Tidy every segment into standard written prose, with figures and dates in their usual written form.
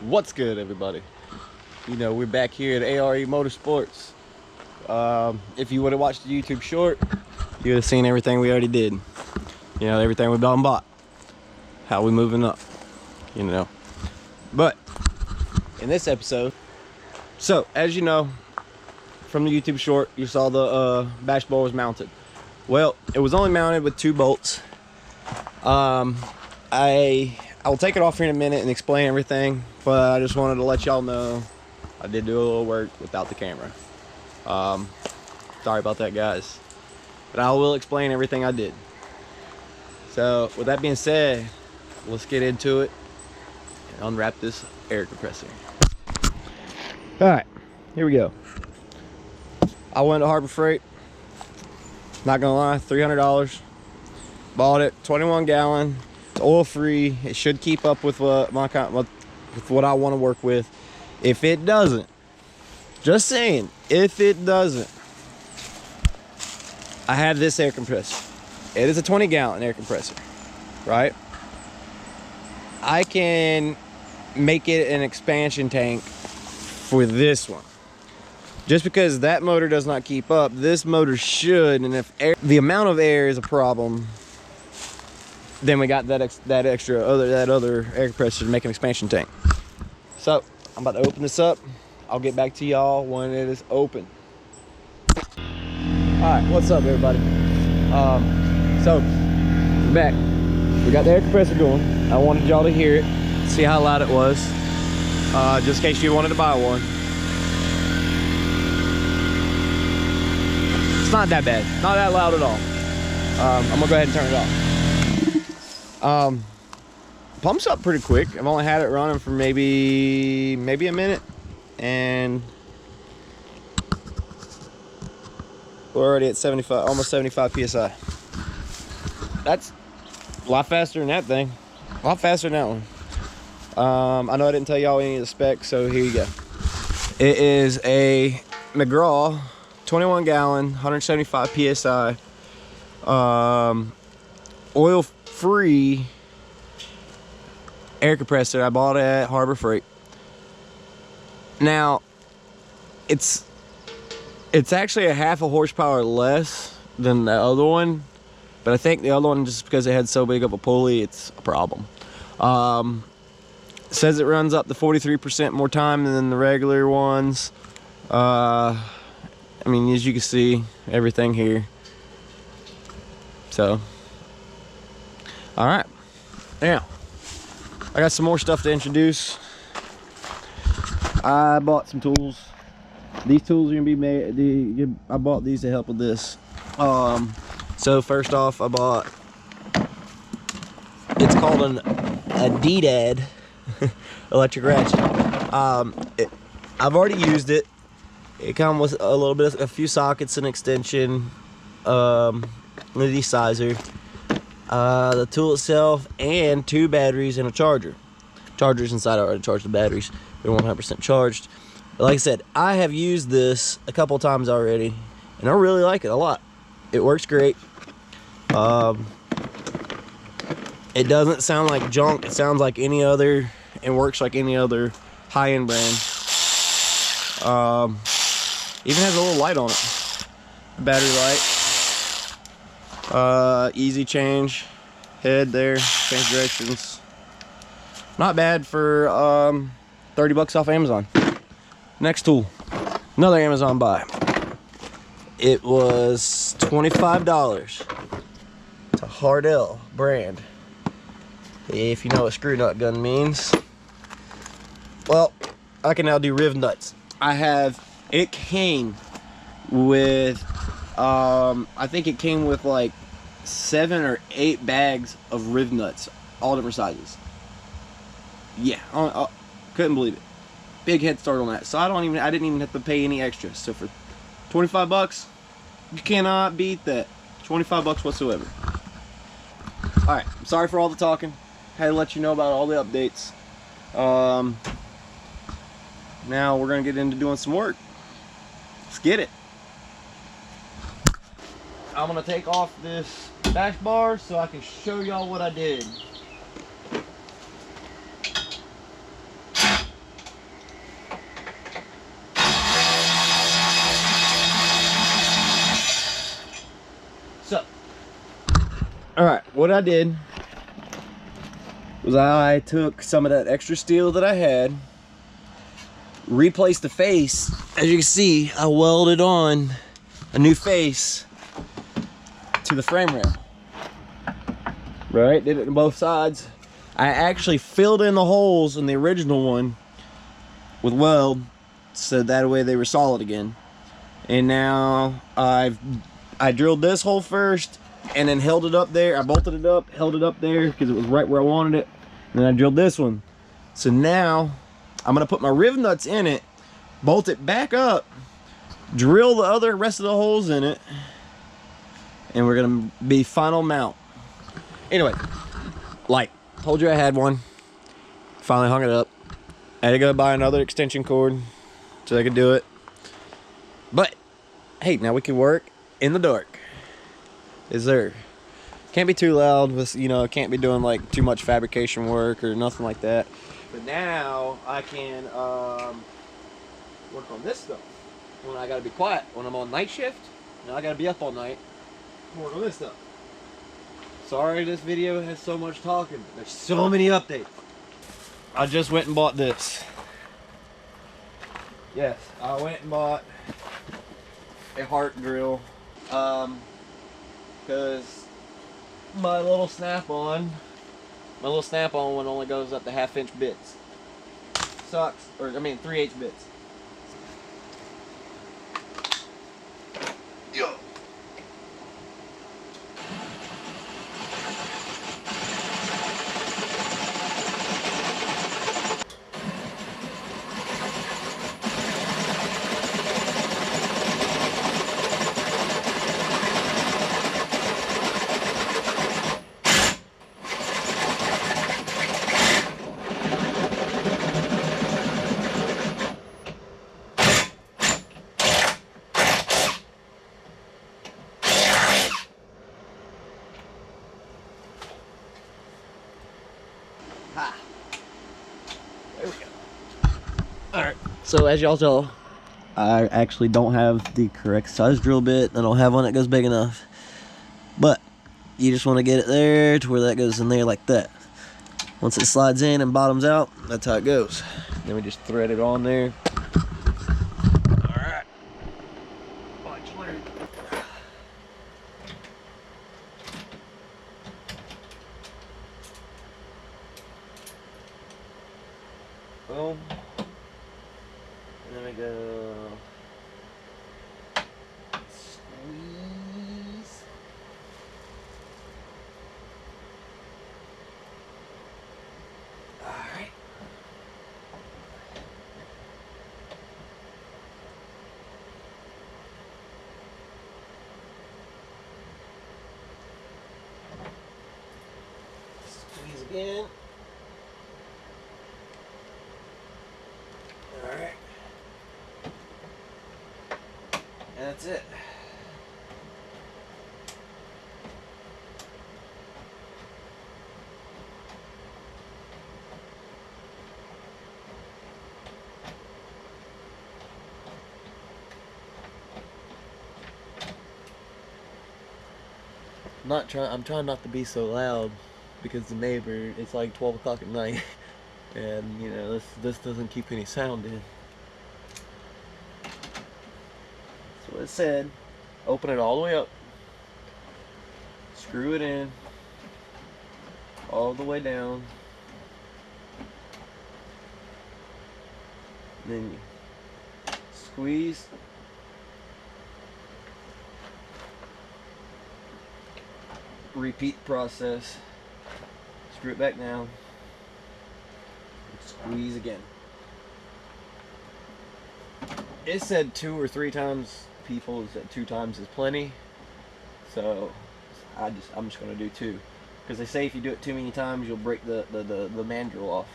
What's good, everybody? You know, we're back here at ARE Motorsports. If you would have watched the YouTube short, you would have seen everything we already did. You know, everything we've done bought. How we moving up, you know. But in this episode, so as you know from the YouTube short, you saw the bash bar was mounted. Well, it was only mounted with 2 bolts. I'll take it off here in a minute and explain everything, but I just wanted to let y'all know I did do a little work without the camera. Sorry about that, guys, but I will explain everything I did. So with that being said, let's get into it and unwrap this air compressor. All right, here we go. I went to Harbor Freight, not gonna lie, $300. Bought it, 21 gallon. It's oil free. It should keep up with what I want to work with. If it doesn't, just saying, if it doesn't, I have this air compressor. It is a 20 gallon air compressor, right? I can make it an expansion tank for this one. Just because that motor does not keep up, this motor should. And if the amount of air is a problem, then we got that other air compressor to make an expansion tank. So I'm about to open this up. I'll get back to y'all when it is open. All right, what's up, everybody? So we're back. We got the air compressor going. I wanted y'all to hear it, see how loud it was, just in case you wanted to buy one. It's not that bad, not that loud at all. I'm gonna go ahead and turn it off. Pumps up pretty quick. I've only had it running for maybe a minute, and we're already at 75, almost 75 psi. That's a lot faster than that thing. A lot faster than that one. I know I didn't tell y'all any of the specs, so here you go. It is a McGraw 21 gallon, 175 psi, oil free air compressor. I bought it at Harbor Freight. Now it's actually a half a horsepower less than the other one, but I think the other one, just because it had so big of a pulley, it's a problem. It says it runs up to 43% more time than the regular ones. I mean, as you can see, everything here. So all right, now I got some more stuff to introduce. I bought some tools. These tools are gonna be made. I bought these to help with this. So first off, I bought. It's called a D-dad electric ratchet. I've already used it. It comes with a few sockets, an extension, a desizer. The tool itself, and 2 batteries and a charger. Charger's inside. I already charged the batteries. They're 100% charged. But like I said, I have used this a couple times already, and I really like it a lot. It works great. It doesn't sound like junk. It sounds like any other, and works like any other high-end brand. Even has a little light on it. Battery light. Easy change head there, change directions. Not bad for 30 bucks off Amazon. Next tool, another Amazon buy. It was $25. It's a Hardell brand. If you know what screw nut gun means. Well, I can now do riv nuts. It came with I think it came with like 7 or 8 bags of riv nuts, all different sizes. Yeah, couldn't believe it. Big head start on that. So I didn't even have to pay any extra. So for 25 bucks, you cannot beat that. 25 bucks whatsoever. All right, I'm sorry for all the talking. Had to let you know about all the updates. Now we're gonna get into doing some work. Let's get it. I'm gonna take off this bash bar so I can show y'all what I did. All right, what I did was I took some of that extra steel that I had, replaced the face. As you can see, I welded on a new face to the frame rail. Right, did it on both sides. I actually filled in the holes in the original one with weld, so that way they were solid again. And now I drilled this hole first, and then held it up there. I bolted it up, held it up there because it was right where I wanted it. And then I drilled this one. So now I'm gonna put my riv nuts in it, bolt it back up, drill the rest of the holes in it, and we're gonna be final mount. Anyway, like, told you I had one. Finally hung it up. I had to go buy another extension cord so I could do it. But hey, now we can work in the dark. Is there? Can't be too loud with, you know, can't be doing like too much fabrication work or nothing like that. But now I can work on this stuff when I gotta be quiet. When I'm on night shift, now I gotta be up all night, work on this stuff. Sorry this video has so much talking, but there's so many updates. I just went and bought this. Yes, I went and bought a heart drill. Because my little snap-on one only goes up to 1/2" bits. Sucks. Or, I mean, 3/8 bits. Yo. Ha. There we go. Alright, so as y'all saw, I actually don't have the correct size drill bit. I don't have one that goes big enough. But you just want to get it there to where that goes in there like that. Once it slides in and bottoms out, that's how it goes. Then we just thread it on there. Alright. Watch later. Boom. And then we go squeeze. Alright. Squeeze again. Alright. And that's it. I'm trying not to be so loud because the neighbor, it's like 12 o'clock at night and you know this doesn't keep any sound in. That's what it said. Open it all the way up, screw it in all the way down, then you squeeze, repeat the process, screw it back down, squeeze again. It said 2 or 3 times. People said 2 times is plenty, so I'm just gonna do 2 because they say if you do it too many times you'll break the mandrel off.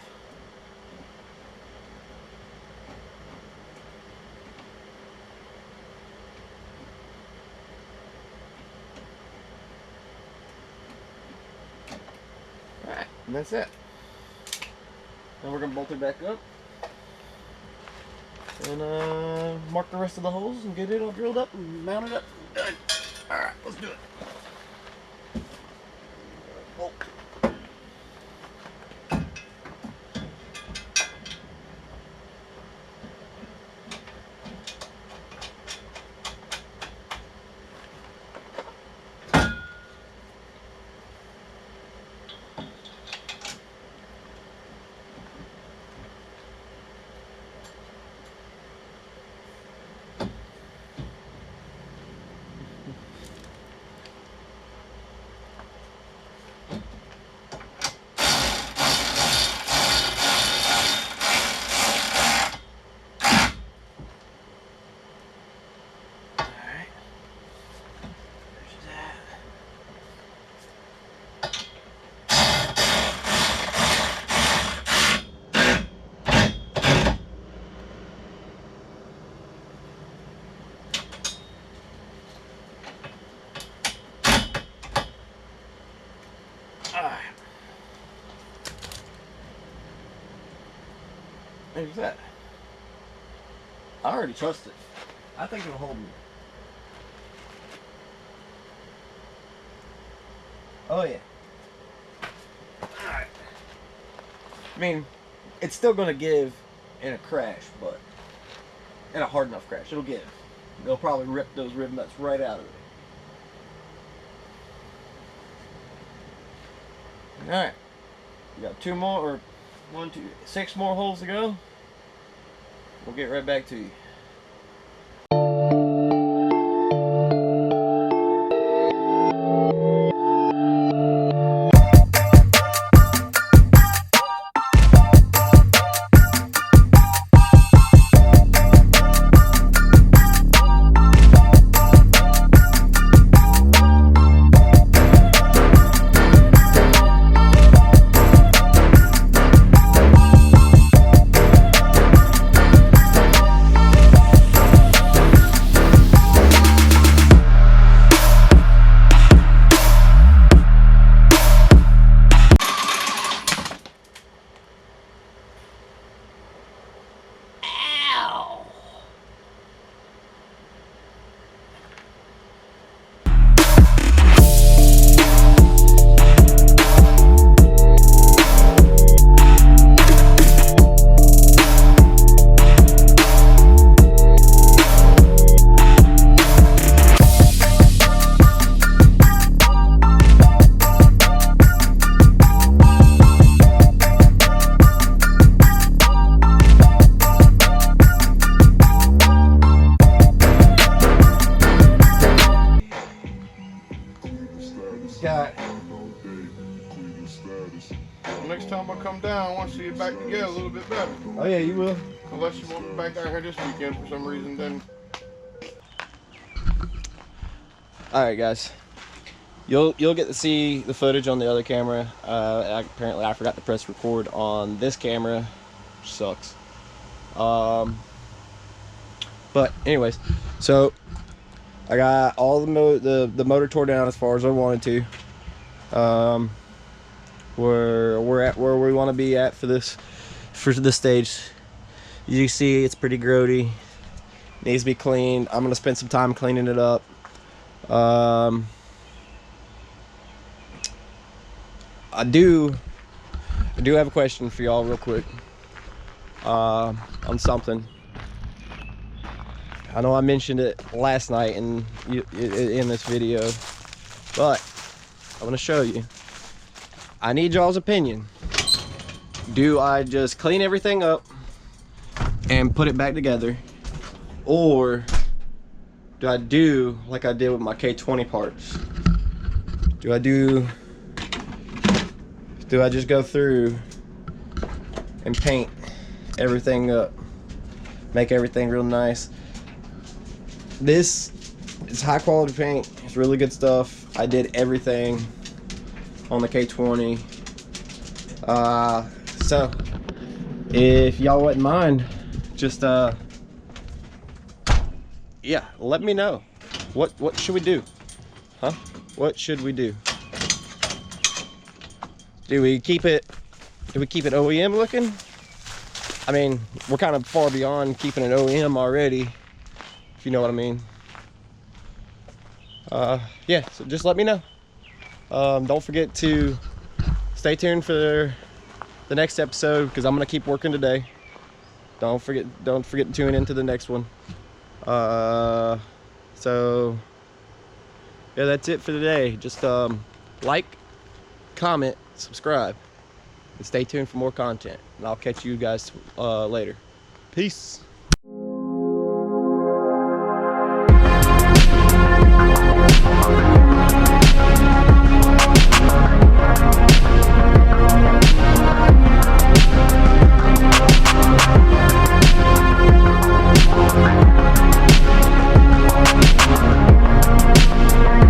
Alright, and that's it. Now we're gonna bolt it back up and mark the rest of the holes and get it all drilled up and mounted up. Done. Alright, let's do it. Oh. There's that. I already trust it. I think it'll hold me. Oh yeah. Alright. I mean, it's still gonna give in a crash, but in a hard enough crash, it'll give. They'll probably rip those rib nuts right out of it. Alright. We got 2 more, or 1, 2, 6 more holes to go. We'll get right back to you. Next time I come down, I want to see it back together a little bit better. Oh yeah, you will. Unless you want me back out here this weekend for some reason, then. All right, guys. You'll get to see the footage on the other camera. Apparently, I forgot to press record on this camera, which sucks. But anyways, so I got all the motor tore down as far as I wanted to. We're at where we want to be at for this stage. You see, it's pretty grody. Needs to be cleaned. I'm gonna spend some time cleaning it up. I do have a question for y'all real quick on something. I know I mentioned it last night in this video, but I want to show you. I need y'all's opinion. Do I just clean everything up and put it back together, or do I do like I did with my K20 parts? Do I just go through and paint everything up, make everything real nice? This is high quality paint. It's really good stuff. I did everything on the K20. So if y'all wouldn't mind, just yeah, let me know. What should we do? Huh? What should we do? Do we keep it OEM looking? I mean, we're kind of far beyond keeping it OEM already, if you know what I mean. Yeah, so just let me know. Don't forget to stay tuned for the next episode, because I'm gonna keep working today. Don't forget to tune into the next one. So yeah, that's it for today. Just like, comment, subscribe, and stay tuned for more content. And I'll catch you guys later. Peace.